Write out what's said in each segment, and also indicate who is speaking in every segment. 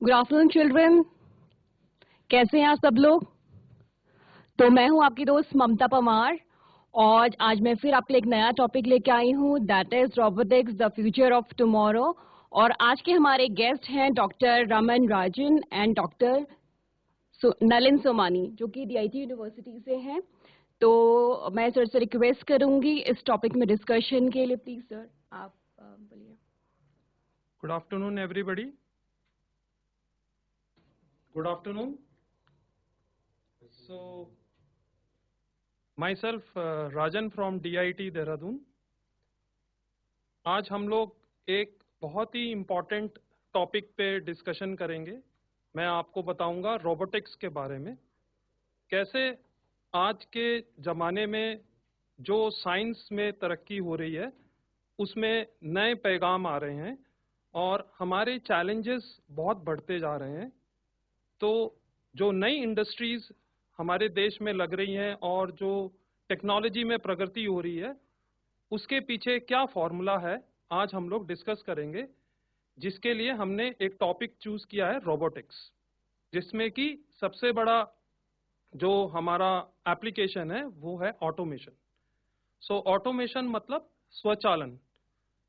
Speaker 1: Good afternoon children, कैसे हैं आप सब लोग। तो मैं हूं आपकी दोस्त ममता परमार और आज मैं फिर आपके लिए एक नया टॉपिक लेके आई हूं, that is robotics the future of tomorrow. और आज के हमारे गेस्ट हैं doctor Raman Rajan and doctor Nalin Somani, जो कि DIT यूनिवर्सिटी से हैं। तो मैं सर से रिक्वेस्ट करूंगी इस टॉपिक में डिस्कशन के लिए। प्लीज सर आप बोलिए।
Speaker 2: Good afternoon, everybody. Good afternoon. So, myself, Rajan from DIT Dehradun. आज हम लोग एक बहुत ही इम्पोर्टेंट टॉपिक पे डिस्कशन करेंगे। मैं आपको बताऊंगा रोबोटिक्स के बारे में, कैसे आज के ज़माने में जो साइंस में तरक्की हो रही है उसमें नए पैगाम आ रहे हैं और हमारे चैलेंजेस बहुत बढ़ते जा रहे हैं। तो जो नई इंडस्ट्रीज हमारे देश में लग रही हैं और जो टेक्नोलॉजी में प्रगति हो रही है उसके पीछे क्या फॉर्मूला है, आज हम लोग डिस्कस करेंगे। जिसके लिए हमने एक टॉपिक चूज किया है रोबोटिक्स, जिसमें कि सबसे बड़ा जो हमारा एप्लीकेशन है वो है ऑटोमेशन। सो ऑटोमेशन मतलब स्वचालन।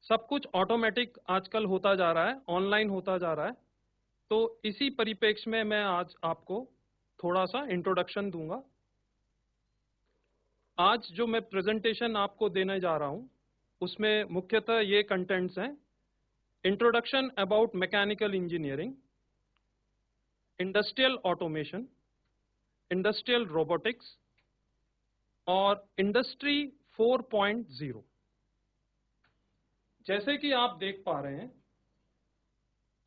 Speaker 2: सब कुछ ऑटोमेटिक आजकल होता जा रहा है, ऑनलाइन होता जा रहा है। तो इसी परिप्रेक्ष्य में मैं आज आपको थोड़ा सा इंट्रोडक्शन दूंगा। आज जो मैं प्रेजेंटेशन आपको देने जा रहा हूं उसमें मुख्यतः ये कंटेंट्स हैं: introduction about mechanical engineering, industrial automation, industrial robotics और इंडस्ट्री 4.0। जैसे कि आप देख पा रहे हैं,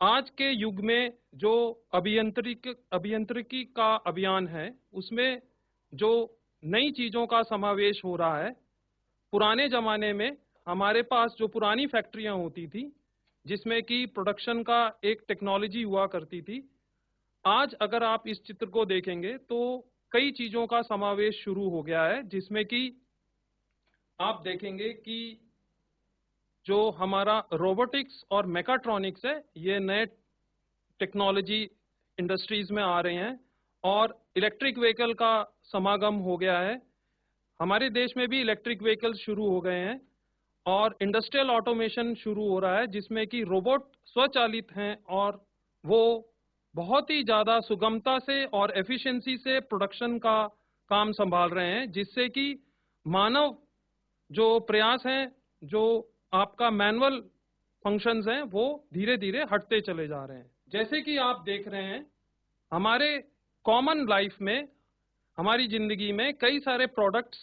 Speaker 2: आज के युग में जो अभियांत्रिकी का अभियान है उसमें जो नई चीज़ों का समावेश हो रहा है। पुराने ज़माने में हमारे पास जो पुरानी फैक्ट्रियां होती थी जिसमें कि प्रोडक्शन का एक टेक्नोलॉजी हुआ करती थी, आज अगर आप इस चित्र को देखेंगे तो कई चीज़ों का समावेश शुरू हो गया है, जिसमें कि आप देखेंगे कि जो हमारा रोबोटिक्स और मैकाट्रॉनिक्स है ये नए टेक्नोलॉजी इंडस्ट्रीज में आ रहे हैं और इलेक्ट्रिक व्हीकल का समागम हो गया है। हमारे देश में भी इलेक्ट्रिक व्हीकल्स शुरू हो गए हैं और इंडस्ट्रियल ऑटोमेशन शुरू हो रहा है, जिसमें कि रोबोट स्वचालित हैं और वो बहुत ही ज़्यादा सुगमता से और एफिशिएंसी से प्रोडक्शन का काम संभाल रहे हैं, जिससे कि मानव जो प्रयास हैं, जो आपका मैनुअल फंक्शंस हैं, वो धीरे धीरे हटते चले जा रहे हैं। जैसे कि आप देख रहे हैं, हमारे कॉमन लाइफ में, हमारी जिंदगी में कई सारे प्रोडक्ट्स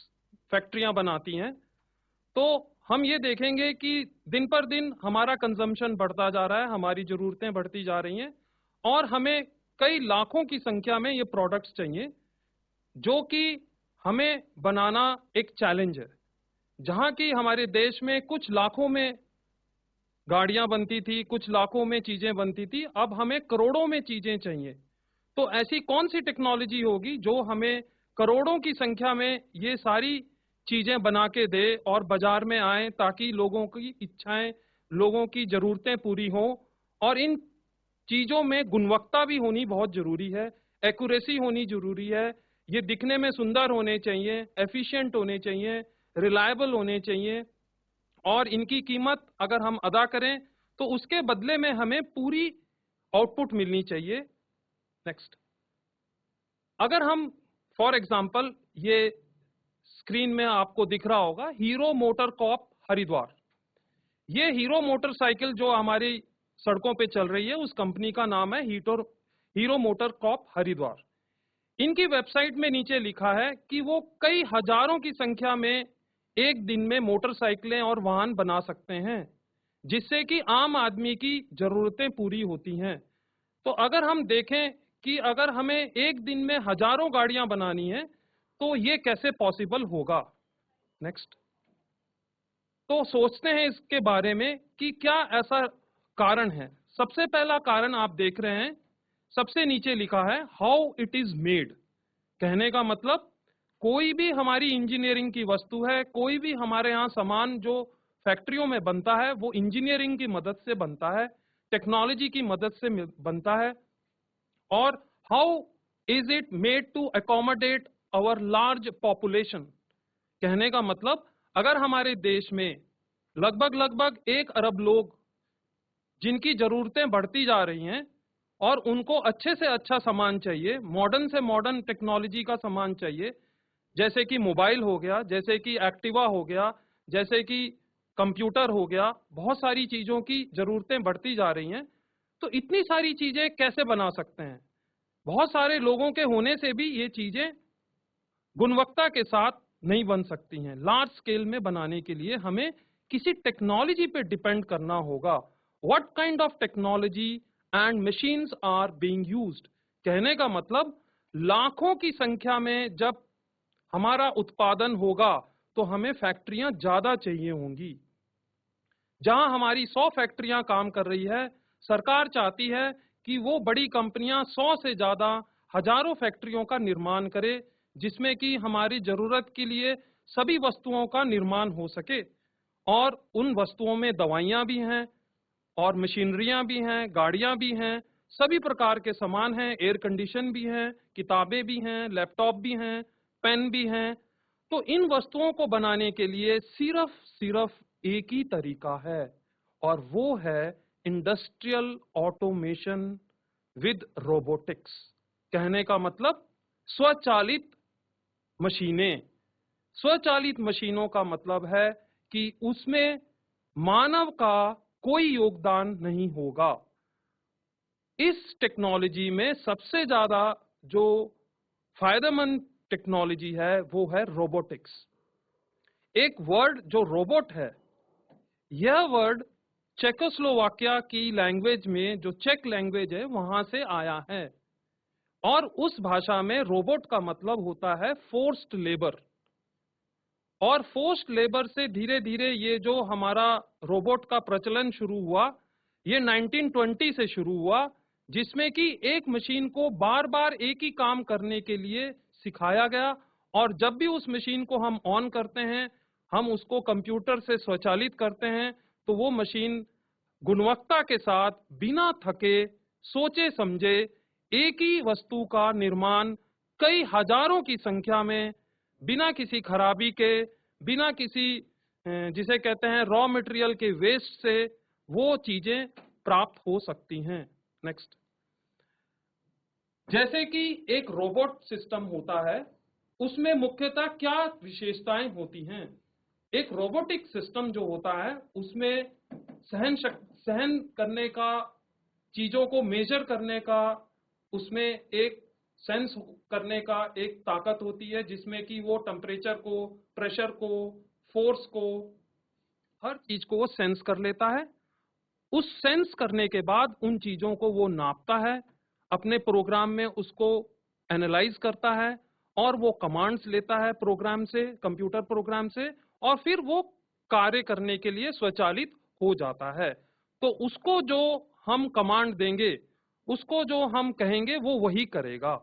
Speaker 2: फैक्ट्रियां बनाती हैं। तो हम ये देखेंगे कि दिन पर दिन हमारा कंजम्पशन बढ़ता जा रहा है, हमारी ज़रूरतें बढ़ती जा रही हैं और हमें कई लाखों की संख्या में ये प्रोडक्ट्स चाहिए, जो कि हमें बनाना एक चैलेंज है। जहां की हमारे देश में कुछ लाखों में गाड़ियां बनती थी, कुछ लाखों में चीजें बनती थी, अब हमें करोड़ों में चीजें चाहिए। तो ऐसी कौन सी टेक्नोलॉजी होगी जो हमें करोड़ों की संख्या में ये सारी चीजें बना के दे और बाजार में आए, ताकि लोगों की इच्छाएं, लोगों की जरूरतें पूरी हों। और इन चीजों में गुणवत्ता भी होनी बहुत जरूरी है, एक्यूरेसी होनी जरूरी है, ये दिखने में सुंदर होने चाहिए, एफिशिएंट होने चाहिए, रिलायबल होने चाहिए और इनकी कीमत अगर हम अदा करें तो उसके बदले में हमें पूरी आउटपुट मिलनी चाहिए। नेक्स्ट, अगर हम फॉर एग्जांपल, ये स्क्रीन में आपको दिख रहा होगा हीरो मोटर कॉर्प हरिद्वार। ये हीरो मोटरसाइकिल जो हमारी सड़कों पे चल रही है, उस कंपनी का नाम है हीरो मोटर कॉर्प हरिद्वार। इनकी वेबसाइट में नीचे लिखा है कि वो कई हजारों की संख्या में एक दिन में मोटरसाइकिलें और वाहन बना सकते हैं, जिससे कि आम आदमी की जरूरतें पूरी होती हैं। तो अगर हम देखें कि अगर हमें एक दिन में हजारों गाड़ियां बनानी है तो ये कैसे पॉसिबल होगा। नेक्स्ट, तो सोचते हैं इसके बारे में कि क्या ऐसा कारण है। सबसे पहला कारण आप देख रहे हैं, सबसे नीचे लिखा है हाउ इट इज मेड। कहने का मतलब, कोई भी हमारी इंजीनियरिंग की वस्तु है, कोई भी हमारे यहाँ सामान जो फैक्ट्रियों में बनता है वो इंजीनियरिंग की मदद से बनता है, टेक्नोलॉजी की मदद से बनता है। और how is it made to accommodate our large population. कहने का मतलब, अगर हमारे देश में लगभग 1 अरब लोग जिनकी जरूरतें बढ़ती जा रही हैं और उनको अच्छे से अच्छा सामान चाहिए, मॉडर्न से मॉडर्न टेक्नोलॉजी का सामान चाहिए, जैसे कि मोबाइल हो गया, जैसे कि एक्टिवा हो गया, जैसे कि कंप्यूटर हो गया, बहुत सारी चीजों की जरूरतें बढ़ती जा रही हैं, तो इतनी सारी चीजें कैसे बना सकते हैं? बहुत सारे लोगों के होने से भी ये चीजें गुणवत्ता के साथ नहीं बन सकती हैं। लार्ज स्केल में बनाने के लिए हमें किसी टेक्नोलॉजी पे डिपेंड करना होगा। What kind of technology and machines are being used. कहने का मतलब, लाखों की संख्या में जब हमारा उत्पादन होगा तो हमें फैक्ट्रियां ज्यादा चाहिए होंगी। जहां हमारी 100 फैक्ट्रियां काम कर रही है, सरकार चाहती है कि वो बड़ी कंपनियां 100 से ज्यादा हजारों फैक्ट्रियों का निर्माण करे, जिसमें कि हमारी जरूरत के लिए सभी वस्तुओं का निर्माण हो सके। और उन वस्तुओं में दवाइयां भी हैं और मशीनरियां भी हैं, गाड़ियां भी हैं, सभी प्रकार के सामान हैं, एयर कंडीशन भी हैं, किताबें भी हैं, लैपटॉप भी हैं, पेन भी हैं। तो इन वस्तुओं को बनाने के लिए सिर्फ एक ही तरीका है, और वो है इंडस्ट्रियल ऑटोमेशन विद रोबोटिक्स। कहने का मतलब, स्वचालित मशीनें। स्वचालित मशीनों का मतलब है कि उसमें मानव का कोई योगदान नहीं होगा। इस टेक्नोलॉजी में सबसे ज्यादा जो फायदेमंद टेक्नोलॉजी है वो है रोबोटिक्स। एक वर्ड जो रोबोट है, यह वर्ड चेकोस्लोवाकिया की लैंग्वेज में, जो चेक लैंग्वेज है, वहां से आया है। और उस भाषा में रोबोट का मतलब होता है फोर्स्ड लेबर। और फोर्स्ड लेबर से धीरे धीरे ये जो हमारा रोबोट का प्रचलन शुरू हुआ, ये 1920 से शुरू हुआ, जिसमें कि एक मशीन को बार बार एक ही काम करने के लिए सिखाया गया। और जब भी उस मशीन को हम ऑन करते हैं, हम उसको कंप्यूटर से स्वचालित करते हैं, तो वो मशीन गुणवत्ता के साथ, बिना थके, सोचे समझे एक ही वस्तु का निर्माण कई हजारों की संख्या में, बिना किसी खराबी के, बिना किसी जिसे कहते हैं रॉ मटेरियल के वेस्ट से, वो चीजें प्राप्त हो सकती हैं। नेक्स्ट, जैसे कि एक रोबोट सिस्टम होता है, उसमें मुख्यतः क्या विशेषताएं होती हैं? एक रोबोटिक सिस्टम जो होता है, उसमें सहन करने का, चीजों को मेजर करने का, उसमें एक सेंस करने का एक ताकत होती है, जिसमें कि वो टेम्परेचर को, प्रेशर को, फोर्स को, हर चीज को वो सेंस कर लेता है। उस सेंस करने के बाद उन चीजों को वो नापता है, अपने प्रोग्राम में उसको एनालाइज करता है, और वो कमांड्स लेता है प्रोग्राम से, कंप्यूटर प्रोग्राम से, और फिर वो कार्य करने के लिए स्वचालित हो जाता है। तो उसको जो हम कमांड देंगे, उसको जो हम कहेंगे, वो वही करेगा।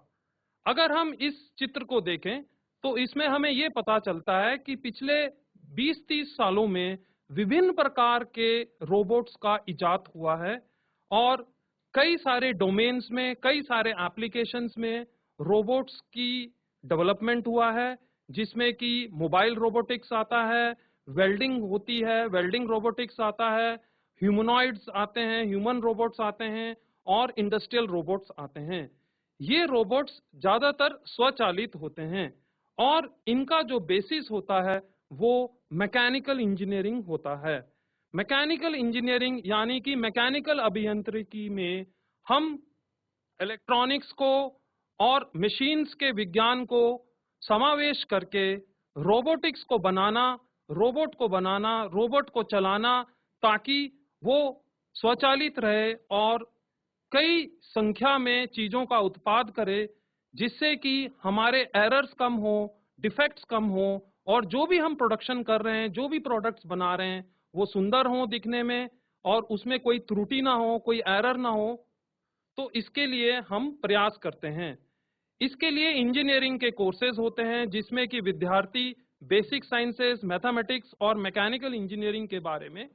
Speaker 2: अगर हम इस चित्र को देखें तो इसमें हमें ये पता चलता है कि पिछले 20-30 सालों में विभिन्न प्रकार के रोबोट्स का इजाद हुआ है, और कई सारे डोमेन्स में, कई सारे एप्लीकेशंस में रोबोट्स की डेवलपमेंट हुआ है, जिसमें कि मोबाइल रोबोटिक्स आता है, वेल्डिंग होती है, वेल्डिंग रोबोटिक्स आता है, ह्यूमनॉइड्स आते हैं, ह्यूमन रोबोट्स आते हैं, और इंडस्ट्रियल रोबोट्स आते हैं। ये रोबोट्स ज्यादातर स्वचालित होते हैं, और इनका जो बेसिस होता है वो मैकेनिकल इंजीनियरिंग होता है। मैकेनिकल इंजीनियरिंग यानी कि मैकेनिकल अभियांत्रिकी में हम इलेक्ट्रॉनिक्स को और मशीन्स के विज्ञान को समावेश करके रोबोटिक्स को बनाना, रोबोट को बनाना, रोबोट को चलाना, ताकि वो स्वचालित रहे और कई संख्या में चीजों का उत्पाद करे, जिससे कि हमारे एरर्स कम हो, डिफेक्ट्स कम हो, और जो भी हम प्रोडक्शन कर रहे हैं, जो भी प्रोडक्ट्स बना रहे हैं, वो सुंदर हो दिखने में, और उसमें कोई त्रुटि ना हो, कोई एरर ना हो। तो इसके लिए हम प्रयास करते हैं। इसके लिए इंजीनियरिंग के कोर्सेज होते हैं, जिसमें कि विद्यार्थी बेसिक साइंसेज, मैथमेटिक्स और मैकेनिकल इंजीनियरिंग के बारे में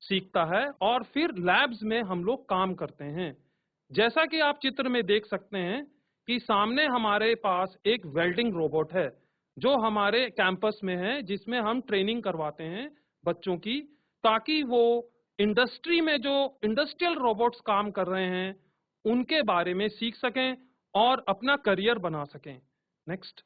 Speaker 2: सीखता है, और फिर लैब्स में हम लोग काम करते हैं। जैसा कि आप चित्र में देख सकते हैं कि सामने हमारे पास एक वेल्डिंग रोबोट है जो हमारे कैंपस में है, जिसमें हम ट्रेनिंग करवाते हैं बच्चों की, ताकि वो इंडस्ट्री में जो इंडस्ट्रियल रोबोट्स काम कर रहे हैं उनके बारे में सीख सकें और अपना करियर बना सकें। नेक्स्ट,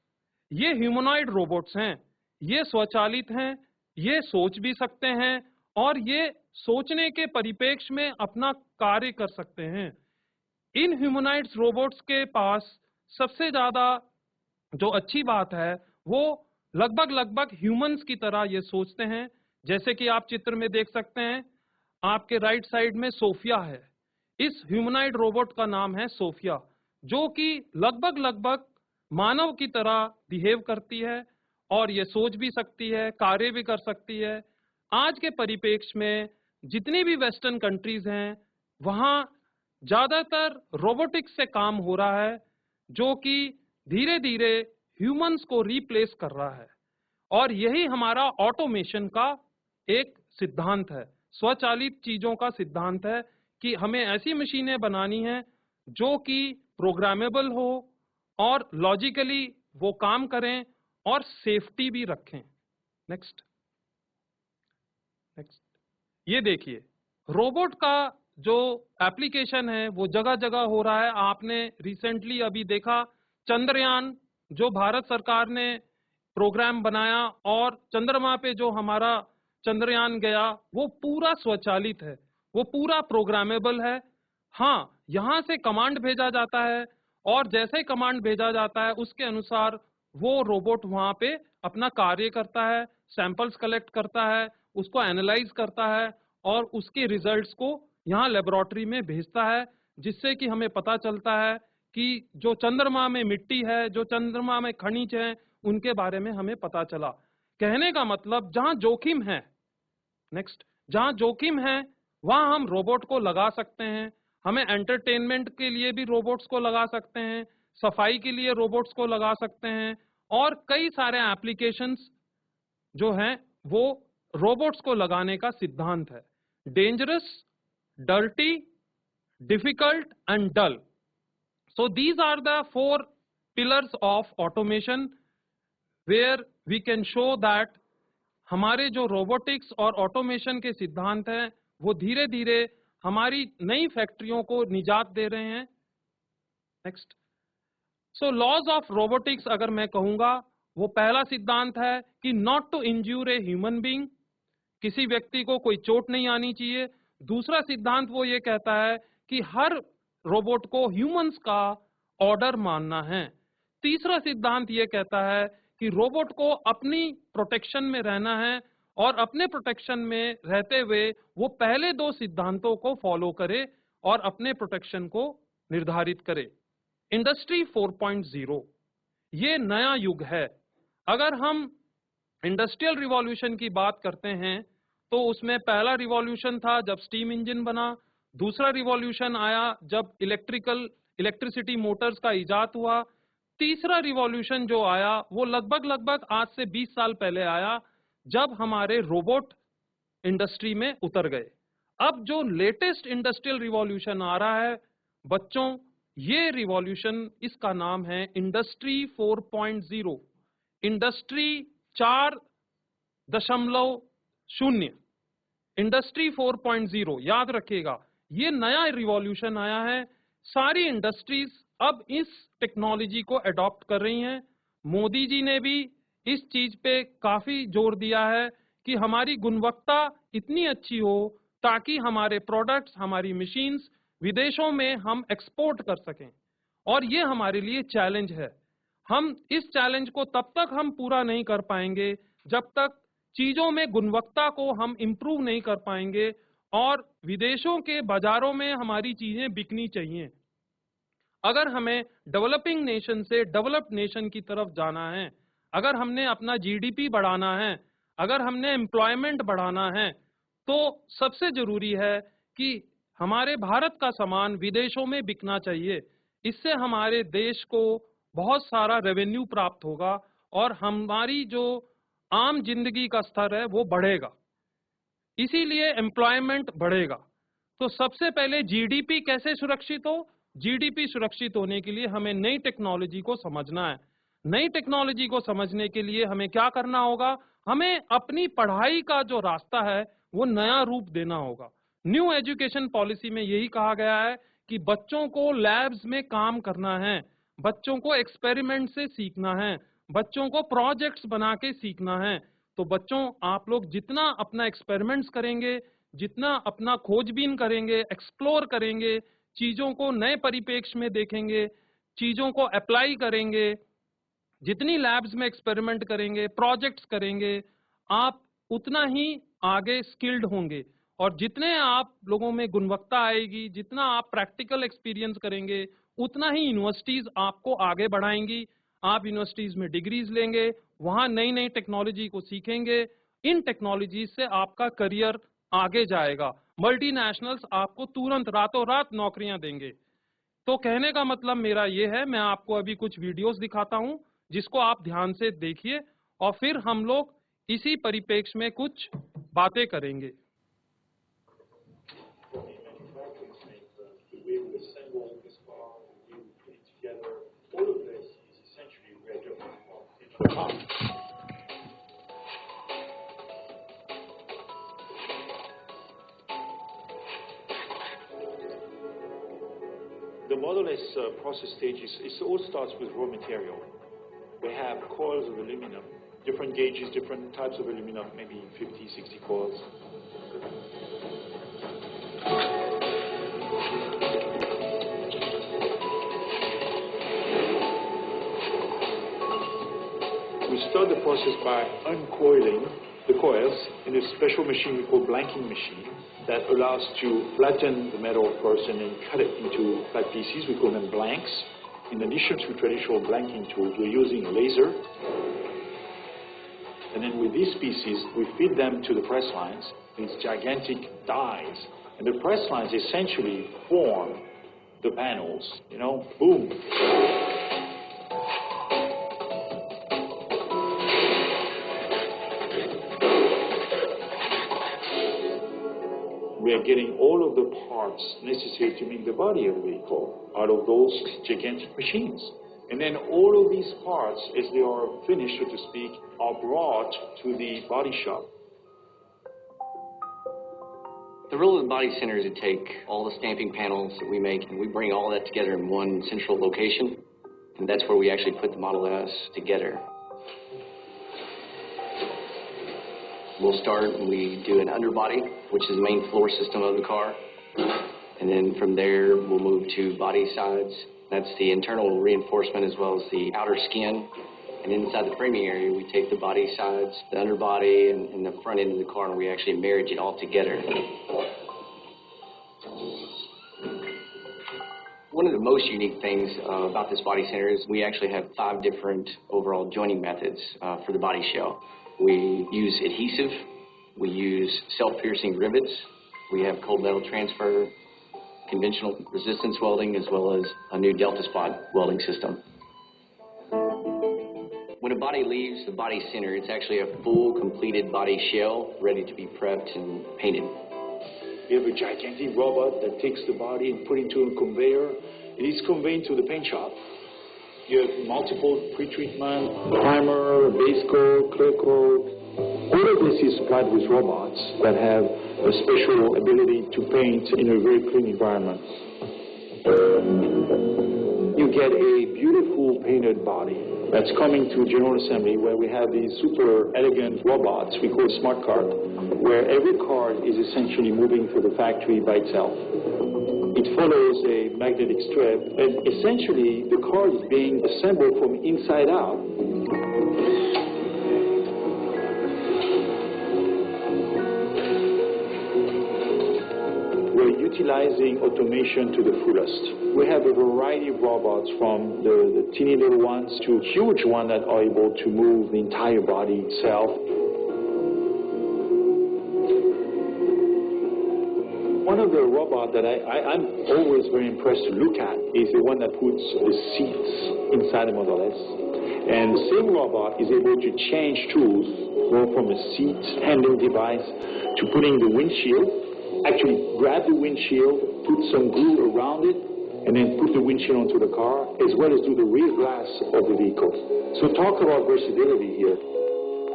Speaker 2: ये ह्यूमनॉइड रोबोट्स हैं, ये स्वचालित हैं, ये सोच भी सकते हैं और ये सोचने के परिप्रेक्ष्य में अपना कार्य कर सकते हैं। इन ह्यूमनॉइड्स रोबोट्स के पास सबसे ज्यादा जो अच्छी बात है वो लगभग ह्यूमंस की तरह ये सोचते हैं। जैसे कि आप चित्र में देख सकते हैं, आपके राइट साइड में सोफिया है। इस ह्यूमनॉइड रोबोट का नाम है सोफिया, जो कि लगभग मानव की तरह बिहेव करती है और ये सोच भी सकती है, कार्य भी कर सकती है। आज के परिप्रेक्ष्य में जितनी भी वेस्टर्न कंट्रीज हैं वहां ज्यादातर रोबोटिक्स से काम हो रहा है, जो कि धीरे धीरे ह्यूमंस को रिप्लेस कर रहा है। और यही हमारा ऑटोमेशन का एक सिद्धांत है, स्वचालित चीजों का सिद्धांत है कि हमें ऐसी मशीनें बनानी है जो कि प्रोग्रामेबल हो और लॉजिकली वो काम करें और सेफ्टी भी रखें। नेक्स्ट, ये देखिए रोबोट का जो एप्लीकेशन है वो जगह जगह हो रहा है। आपने रिसेंटली अभी देखा चंद्रयान, जो भारत सरकार ने प्रोग्राम बनाया और चंद्रमा पे जो हमारा चंद्रयान गया वो पूरा स्वचालित है, वो पूरा प्रोग्रामेबल है। हाँ, यहाँ से कमांड भेजा जाता है और जैसे ही कमांड भेजा जाता है उसके अनुसार वो रोबोट वहां पे अपना कार्य करता है, सैंपल्स कलेक्ट करता है, उसको एनालाइज करता है और उसके रिजल्ट्स को यहाँ लेबोरेटरी में भेजता है, जिससे कि हमें पता चलता है कि जो चंद्रमा में मिट्टी है, जो चंद्रमा में खनिज है, उनके बारे में हमें पता चला। कहने का मतलब जहां जोखिम है, नेक्स्ट, जहां जोखिम है वहां हम रोबोट को लगा सकते हैं। हमें एंटरटेनमेंट के लिए भी रोबोट्स को लगा सकते हैं, सफाई के लिए रोबोट्स को लगा सकते हैं और कई सारे एप्लीकेशंस जो हैं वो रोबोट्स को लगाने का सिद्धांत है। Dangerous, dirty, difficult and dull, so these are the 4 pillars of automation where we can show that हमारे जो रोबोटिक्स और ऑटोमेशन के सिद्धांत हैं वो धीरे धीरे हमारी नई फैक्ट्रियों को निजात दे रहे हैं। Next, so laws of robotics अगर मैं कहूंगा, वो पहला सिद्धांत है कि not to injure a human being, किसी व्यक्ति को कोई चोट नहीं आनी चाहिए। दूसरा सिद्धांत वो ये कहता है कि हर रोबोट को ह्यूमंस का ऑर्डर मानना है। तीसरा सिद्धांत ये कहता है कि रोबोट को अपनी प्रोटेक्शन में रहना है और अपने प्रोटेक्शन में रहते हुए वो पहले 2 सिद्धांतों को फॉलो करे और अपने प्रोटेक्शन को निर्धारित करे। इंडस्ट्री 4.0 ये नया युग है। अगर हम इंडस्ट्रियल रिवॉल्यूशन की बात करते हैं तो उसमें पहला रिवॉल्यूशन था जब स्टीम इंजन बना, दूसरा रिवॉल्यूशन आया जब इलेक्ट्रिसिटी मोटर्स का इजाद हुआ, तीसरा रिवॉल्यूशन जो आया वो लगभग आज से 20 साल पहले आया जब हमारे रोबोट इंडस्ट्री में उतर गए। अब जो लेटेस्ट इंडस्ट्रियल रिवॉल्यूशन आ रहा है बच्चों, ये रिवॉल्यूशन, इसका नाम है इंडस्ट्री 4.0, इंडस्ट्री 4.0, इंडस्ट्री 4.0। याद रखिएगा, ये नया रिवॉल्यूशन आया है। सारी इंडस्ट्रीज अब इस टेक्नोलॉजी को अडॉप्ट कर रही हैं। मोदी जी ने भी इस चीज पे काफी जोर दिया है कि हमारी गुणवत्ता इतनी अच्छी हो ताकि हमारे प्रोडक्ट्स, हमारी मशीन्स विदेशों में हम एक्सपोर्ट कर सकें। और ये हमारे लिए चैलेंज है। हम इस चैलेंज को तब तक हम पूरा नहीं कर पाएंगे जब तक चीजों में गुणवत्ता को हम इम्प्रूव नहीं कर पाएंगे और विदेशों के बाजारों में हमारी चीजें बिकनी चाहिए। अगर हमें डेवलपिंग नेशन से डेवलप्ड नेशन की तरफ जाना है, अगर हमने अपना जीडीपी बढ़ाना है, अगर हमने एम्प्लॉयमेंट बढ़ाना है, तो सबसे जरूरी है कि हमारे भारत का सामान विदेशों में बिकना चाहिए। इससे हमारे देश को बहुत सारा रेवेन्यू प्राप्त होगा और हमारी जो आम जिंदगी का स्तर है वो बढ़ेगा, इसीलिए एम्प्लॉयमेंट बढ़ेगा। तो सबसे पहले जीडीपी कैसे सुरक्षित हो, जीडीपी सुरक्षित होने के लिए हमें नई टेक्नोलॉजी को समझना है। नई टेक्नोलॉजी को समझने के लिए हमें क्या करना होगा? हमें अपनी पढ़ाई का जो रास्ता है वो नया रूप देना होगा। न्यू एजुकेशन पॉलिसी में यही कहा गया है कि बच्चों को लैब्स में काम करना है, बच्चों को एक्सपेरिमेंट से सीखना है, बच्चों को प्रोजेक्ट्स बना के सीखना है। तो बच्चों, आप लोग जितना अपना एक्सपेरिमेंट्स करेंगे, जितना अपना खोजबीन करेंगे, एक्सप्लोर करेंगे, चीजों को नए परिप्रेक्ष्य में देखेंगे, चीजों को अप्लाई करेंगे, जितनी लैब्स में एक्सपेरिमेंट करेंगे, प्रोजेक्ट्स करेंगे, आप उतना ही आगे स्किल्ड होंगे। और जितने आप लोगों में गुणवत्ता आएगी, जितना आप प्रैक्टिकल एक्सपीरियंस करेंगे, उतना ही यूनिवर्सिटीज आपको आगे बढ़ाएंगी। आप यूनिवर्सिटीज में डिग्रीज लेंगे, वहां नई नई टेक्नोलॉजी को सीखेंगे। इन टेक्नोलॉजी से आपका करियर आगे जाएगा। मल्टीनेशनल्स आपको तुरंत रातों रात नौकरियां देंगे। तो कहने का मतलब मेरा ये है, मैं आपको अभी कुछ वीडियोस दिखाता हूं जिसको आप ध्यान से देखिए और फिर हम लोग इसी परिप्रेक्ष्य में कुछ बातें करेंगे।
Speaker 3: The Model S process stage it all starts with raw material. We have coils of aluminum, different gauges, different types of aluminum, maybe 50, 60 coils. We start the process by uncoiling the coils in a special machine we call blanking machine that allows to flatten the metal first and then cut it into flat pieces. We call them blanks. In addition to traditional blanking tools, we're using a laser. And then with these pieces, we feed them to the press lines, these gigantic dies. And the press lines essentially form the panels, you know, boom. We are getting all of the parts necessary to make the body of the vehicle out of those gigantic machines. And then all of these parts, as they are finished, so to speak, are brought to the body shop.
Speaker 4: The role of the body center is to take all the stamping panels that we make and we bring all that together in one central location. And that's where we actually put the Model S together. We'll start and we do an underbody, which is the main floor system of the car. And then from there, we'll move to body sides. That's the internal reinforcement as well as the outer skin. And inside the framing area, we take the body sides, the underbody, and the front end of the car, and we actually marriage it all together. One of the most unique things about this body center is we actually have 5 different overall joining methods for the body shell. We use adhesive, we use self-piercing rivets, we have cold metal transfer, conventional resistance welding, as well as a new Delta Spot welding system. When a body leaves the body center, it's actually a full, completed body shell ready to be prepped and painted.
Speaker 3: We have a gigantic robot that takes the body and put it into a conveyor. It is conveyed to the paint shop. You have multiple pre-treatment, primer, base coat, clear coat. All of this is supplied with robots that have a special ability to paint in a very clean environment. You get a beautiful painted body that's coming to General Assembly, where we have these super elegant robots we call smart cart, where every card is essentially moving through the factory by itself. It follows a magnetic strip, and essentially the card is being assembled from inside out. We're utilizing automation to the fullest. We have a variety of robots, from the teeny little ones to huge ones that are able to move the entire body itself. One of the robots that I'm always very impressed to look at is the one that puts the seats inside the Model S. And the same robot is able to change tools, go from a seat handling device to putting the windshield, actually grab the windshield, put some glue around it, and then put the windshield onto the car, as well as do the rear glass of the vehicle. So talk about versatility here.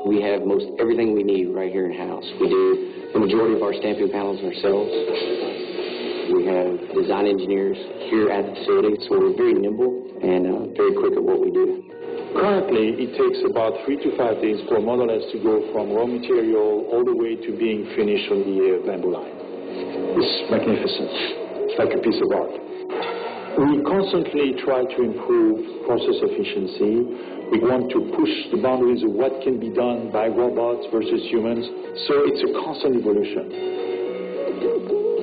Speaker 4: We have most everything we need right here in-house. We do the majority of our stamping panels ourselves. We have design engineers here at the facility, so we're very nimble and very quick at what we do.
Speaker 3: Currently, it takes about 3 to 5 days for Model S to go from raw material all the way to being finished on the bamboo line. It's magnificent. It's like a piece of art. We constantly try to improve process efficiency. We want to push the boundaries of what can be done by robots versus humans. So it's a constant evolution.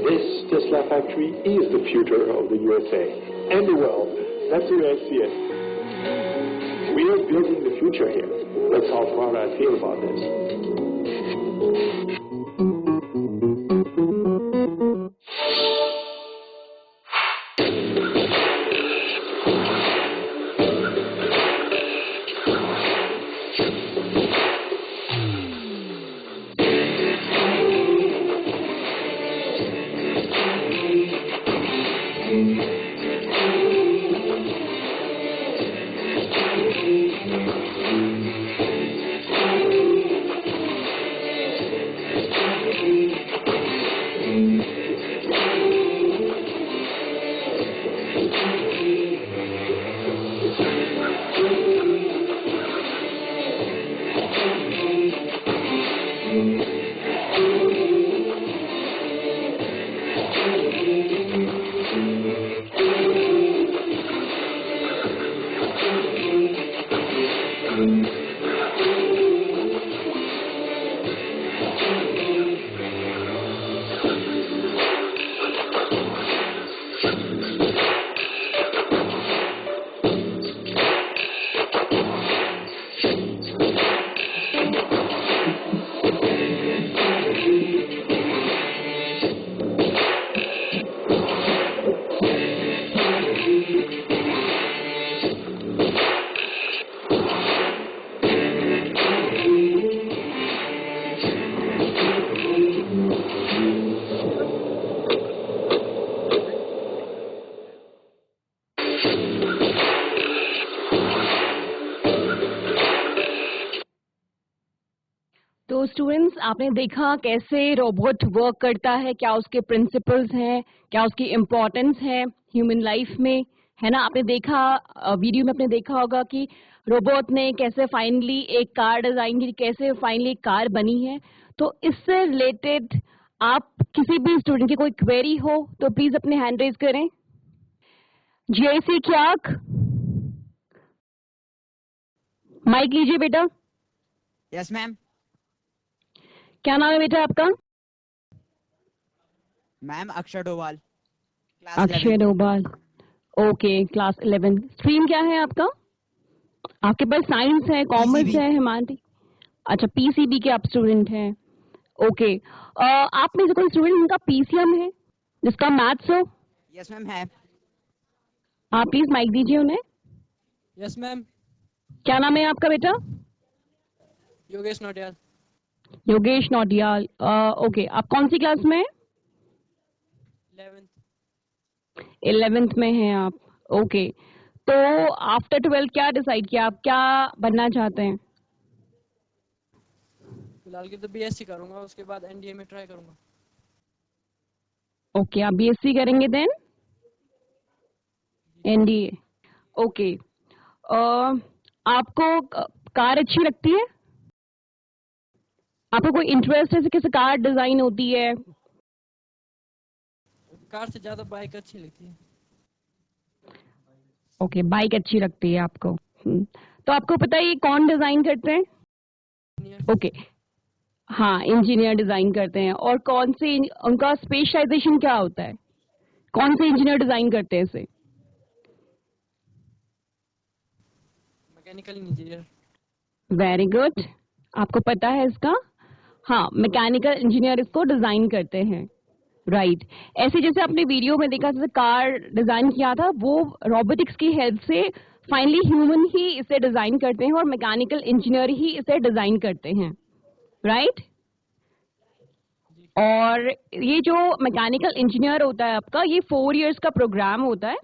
Speaker 3: This Tesla factory is the future of the USA and the world. That's the way I see it. We are building the future here. That's how proud I feel about this.
Speaker 1: तो students, आपने देखा कैसे robot work करता है, क्या उसके principles हैं, क्या उसकी इम्पोर्टेंस है ह्यूमन लाइफ में, है ना। आपने देखा वीडियो में, आपने देखा होगा कि रोबोट ने कैसे फाइनली एक कार डिजाइन की, कैसे फाइनली एक कार बनी है। तो इससे रिलेटेड आप किसी भी स्टूडेंट की कोई क्वेरी हो तो प्लीज अपने हैंड रेज करें। जेसी क्याक, माइक लीजिए बेटा।
Speaker 5: Yes ma'am.
Speaker 1: क्या नाम है बेटा आपका?
Speaker 5: मैम अक्षर Doval.
Speaker 1: Akshay Doval, okay, class 11। Stream क्या है आपका? आपके पास साइंस है, कॉमर्स है, ह्यूमैनिटी? अच्छा, पीसीबी के आप स्टूडेंट हैं, ओके। आप में से कोई स्टूडेंट जिनका पीसीएम है, जिसका मैथ्स हो?
Speaker 5: यस मैम है।
Speaker 1: आप प्लीज माइक दीजिए उन्हें।
Speaker 6: Yes ma'am.
Speaker 1: क्या नाम है आपका बेटा?
Speaker 6: योगेश नौटियाल।
Speaker 1: योगेश नौटियाल, ओके। आप कौन सी क्लास में? 11th में हैं आप, ओके। तो आफ्टर 12 क्या डिसाइड किया, आप क्या बनना चाहते हैं?
Speaker 6: फिलहाल की तो बीएससी करूंगा, उसके बाद एनडीए में ट्राई करूंगा।
Speaker 1: ओके, आप बीएससी करेंगे देन एनडीए, ओके। आपको कार अच्छी लगती है? आपको कोई इंटरेस्ट है कैसे कार डिजाइन होती है?
Speaker 6: कार से ज्यादा बाइक अच्छी लगती है।
Speaker 1: ओके, बाइक अच्छी लगती है आपको। तो आपको पता है ये कौन डिजाइन करते हैं? ओके, हाँ, इंजीनियर डिजाइन करते हैं। और कौन से उनका स्पेशलाइजेशन क्या होता है? कौन से इंजीनियर डिजाइन करते हैं इसे?
Speaker 6: Mechanical engineer.
Speaker 1: वेरी गुड, आपको पता है इसका? हाँ, मैकेनिकल इंजीनियर इसको डिजाइन करते हैं, राइट। ऐसे जैसे आपने वीडियो में देखा, जैसे कार डिजाइन किया था, वो रोबोटिक्स की हेल्प से फाइनली ह्यूमन ही इसे डिजाइन करते हैं और मैकेनिकल इंजीनियर ही इसे डिजाइन करते हैं, राइट। और ये जो मैकेनिकल इंजीनियर होता है आपका, ये 4 years का प्रोग्राम होता है,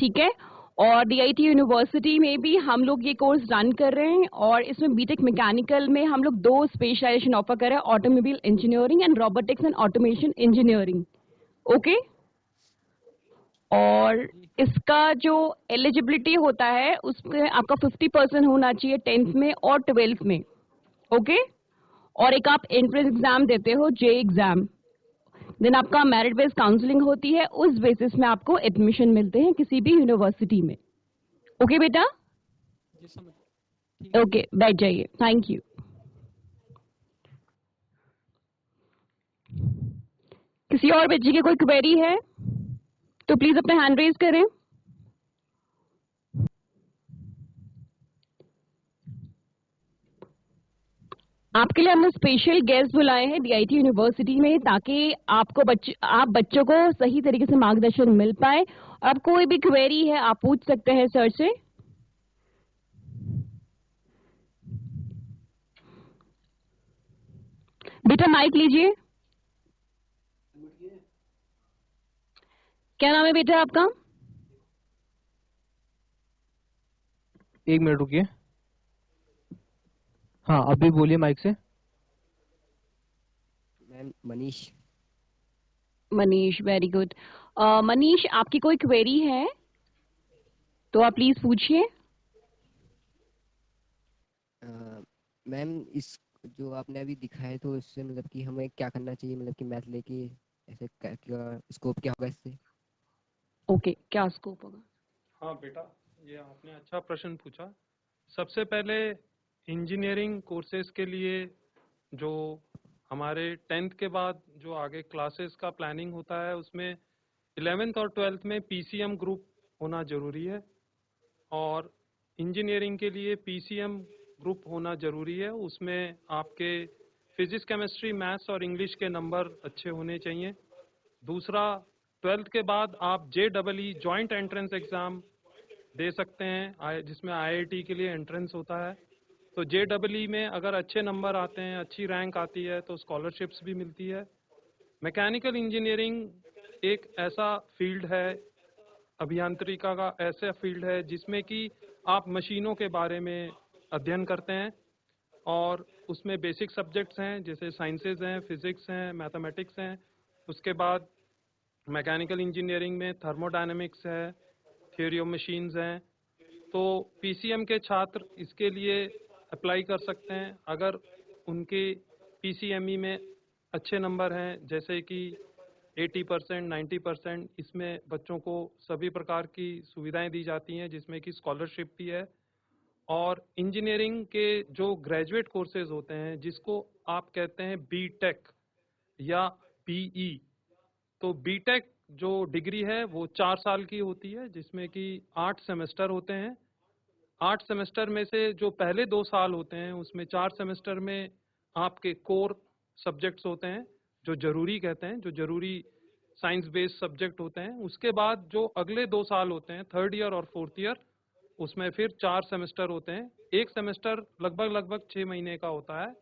Speaker 1: ठीक है। और DIT यूनिवर्सिटी में भी हम लोग ये कोर्स रन कर रहे हैं और इसमें बीटेक मैकेनिकल में हम लोग 2 स्पेशलाइजेशन ऑफर कर रहे हैं, automobile engineering and robotics and automation engineering. Okay. और इसका जो एलिजिबिलिटी होता है उसमें आपका 50% होना चाहिए 10th में और 12th में। ओके। और एक आप एंट्रेंस एग्जाम देते हो, जे एग्जाम, देन आपका मेरिट बेस्ड काउंसलिंग होती है, उस बेसिस में आपको एडमिशन मिलते हैं किसी भी यूनिवर्सिटी में। ओके बेटा,
Speaker 6: जी समझ। ठीक है।
Speaker 1: ओके बैठ जाइए, थैंक यू। किसी और बच्चे की कोई क्वेरी है तो प्लीज अपने हैंड रेज करें। आपके लिए हमने स्पेशल गेस्ट बुलाए हैं DIT यूनिवर्सिटी में, ताकि आप बच्चों को सही तरीके से मार्गदर्शन मिल पाए। अब कोई भी क्वेरी है आप पूछ सकते हैं सर से। बेटा माइक लीजिए। क्या नाम है बेटा आपका?
Speaker 7: एक मिनट रुकिए। हाँ अभी बोलिए माइक से।
Speaker 8: Ma'am Manish.
Speaker 1: Manish, very good. Manish, आपकी कोई क्वेरी है तो आप प्लीज पूछिए।
Speaker 8: मैम इस जो आपने अभी दिखाया तो इससे मतलब कि हमें क्या करना चाहिए, मतलब कि मैथ लेके ऐसे क्या स्कोप क्या होगा इससे?
Speaker 1: ओके, क्या स्कोप होगा?
Speaker 2: हाँ बेटा, ये आपने अच्छा प्रश्न पूछा। सबसे पहले इंजीनियरिंग कोर्सेज के लिए जो हमारे 10th के बाद जो आगे क्लासेस का प्लानिंग होता है उसमें 11th और 12th में PCM ग्रुप होना जरूरी है, और इंजीनियरिंग के लिए PCM ग्रुप होना जरूरी है। उसमें आपके फिजिक्स, केमिस्ट्री, मैथ्स और इंग्लिश के नंबर अच्छे होने चाहिए। दूसरा, 12th के बाद आप JEE जॉइंट एंट्रेंस एग्जाम दे सकते हैं, जिसमें IIT के लिए एंट्रेंस होता है। तो JEE में अगर अच्छे नंबर आते हैं, अच्छी रैंक आती है, तो स्कॉलरशिप्स भी मिलती है। मैकेनिकल इंजीनियरिंग एक ऐसा फील्ड है, अभियांत्रिका का ऐसा फील्ड है जिसमें कि आप मशीनों के बारे में अध्ययन करते हैं, और उसमें बेसिक सब्जेक्ट्स हैं जैसे साइंसेज हैं, फिजिक्स हैं, मैथमेटिक्स हैं। उसके बाद मैकेनिकल इंजीनियरिंग में थर्मोडायनेमिक्स है, थ्योरी ऑफ मशीन्स हैं। तो PCM के छात्र इसके लिए अप्लाई कर सकते हैं अगर उनके PCME में अच्छे नंबर हैं, जैसे कि 80%, 90%। इसमें बच्चों को सभी प्रकार की सुविधाएं दी जाती हैं, जिसमें कि स्कॉलरशिप भी है। और इंजीनियरिंग के जो ग्रेजुएट कोर्सेज होते हैं, जिसको आप कहते हैं BTech या BE, तो BTech जो डिग्री है वो 4 साल की होती है, जिसमें कि 8 सेमेस्टर होते हैं। 8 सेमेस्टर में से जो पहले 2 साल होते हैं उसमें 4 सेमेस्टर में आपके कोर सब्जेक्ट्स होते हैं, जो जरूरी कहते हैं, जो जरूरी साइंस बेस्ड सब्जेक्ट होते हैं। उसके बाद जो अगले 2 साल होते हैं, 3rd ईयर और 4th ईयर, उसमें फिर 4 सेमेस्टर होते हैं। एक सेमेस्टर लगभग 6 महीने का होता है।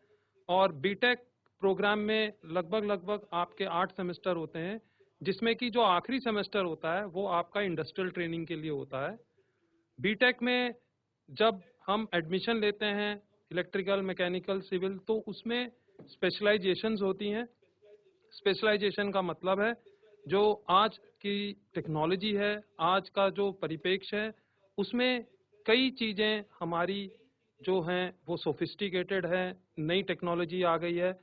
Speaker 2: और BTech प्रोग्राम में लगभग आपके 8 सेमेस्टर होते हैं, जिसमें कि जो आखिरी सेमेस्टर होता है वो आपका इंडस्ट्रियल ट्रेनिंग के लिए होता है। BTech में जब हम एडमिशन लेते हैं इलेक्ट्रिकल, मैकेनिकल, सिविल, तो उसमें स्पेशलाइजेशंस होती हैं। स्पेशलाइजेशन का मतलब है जो आज की टेक्नोलॉजी है, आज का जो परिप्रेक्ष्य है, उसमें कई चीज़ें हमारी जो हैं वो सोफिस्टिकेटेड है, नई टेक्नोलॉजी आ गई है,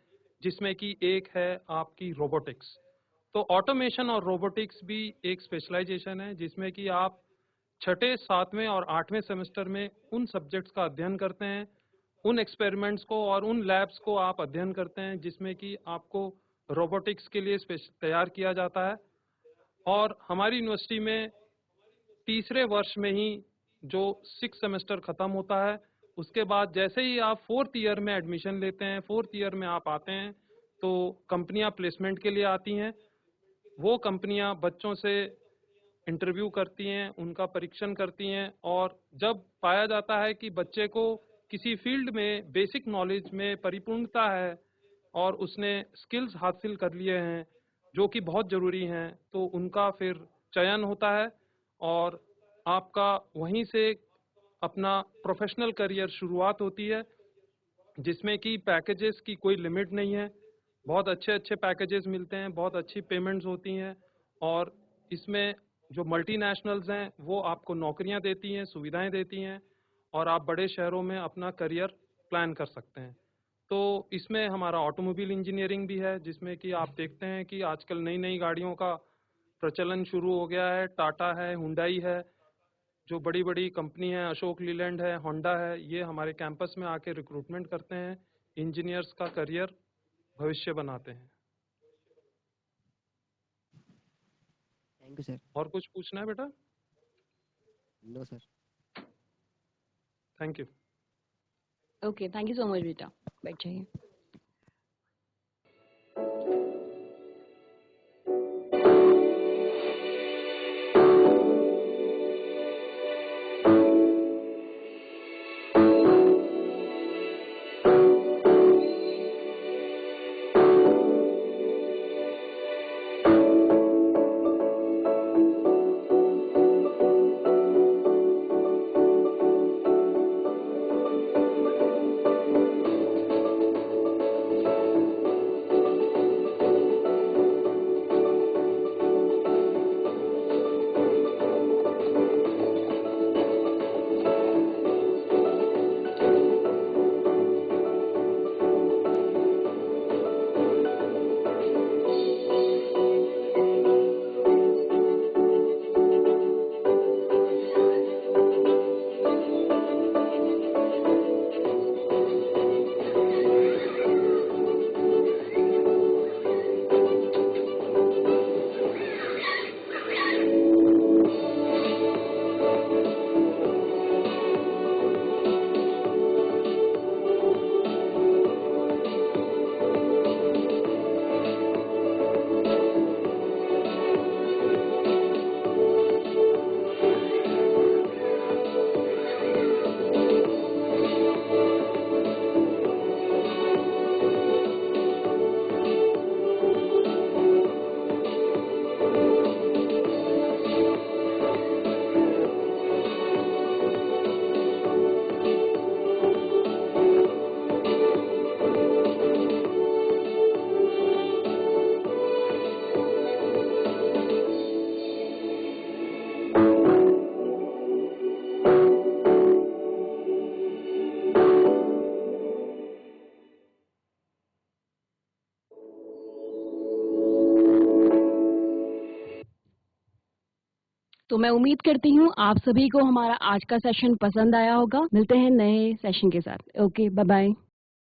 Speaker 2: जिसमें कि एक है आपकी रोबोटिक्स। तो ऑटोमेशन और रोबोटिक्स भी एक स्पेशलाइजेशन है, जिसमें कि आप 6ठे, 7वें और 8वें सेमेस्टर में उन सब्जेक्ट्स का अध्ययन करते हैं, उन एक्सपेरिमेंट्स को और उन लैब्स को आप अध्ययन करते हैं, जिसमें कि आपको रोबोटिक्स के लिए तैयार किया जाता है। और हमारी यूनिवर्सिटी में तीसरे वर्ष में ही जो 6 सेमेस्टर खत्म होता है, उसके बाद जैसे ही आप 4th ईयर में एडमिशन लेते हैं, 4th ईयर में आप आते हैं, तो कंपनियां प्लेसमेंट के लिए आती हैं। वो कंपनियां बच्चों से इंटरव्यू करती हैं, उनका परीक्षण करती हैं, और जब पाया जाता है कि बच्चे को किसी फील्ड में बेसिक नॉलेज में परिपूर्णता है और उसने स्किल्स हासिल कर लिए हैं जो कि बहुत ज़रूरी हैं, तो उनका फिर चयन होता है। और आपका वहीं से अपना प्रोफेशनल करियर शुरुआत होती है, जिसमें कि पैकेजेस की कोई लिमिट नहीं है। बहुत अच्छे अच्छे पैकेजेस मिलते हैं, बहुत अच्छी पेमेंट्स होती हैं, और इसमें जो मल्टीनेशनल्स हैं वो आपको नौकरियां देती हैं, सुविधाएं देती हैं, और आप बड़े शहरों में अपना करियर प्लान कर सकते हैं। तो इसमें हमारा ऑटोमोबाइल इंजीनियरिंग भी है, जिसमें कि आप देखते हैं कि आजकल नई नई गाड़ियों का प्रचलन शुरू हो गया है। टाटा है, हुंडई है, जो बड़ी बड़ी कंपनी है, अशोक लीलैंड है, होंडा है, ये हमारे कैंपस में आके रिक्रूटमेंट करते हैं, इंजीनियर्स का करियर भविष्य बनाते हैं।
Speaker 8: Thank you sir.
Speaker 2: और कुछ पूछना है बेटा?
Speaker 8: No sir.
Speaker 2: Thank you.
Speaker 1: Okay, thank you so much बेटा, बैठ जाइए। तो मैं उम्मीद करती हूँ आप सभी को हमारा आज का सेशन पसंद आया होगा। मिलते हैं नए सेशन के साथ। Okay, bye bye.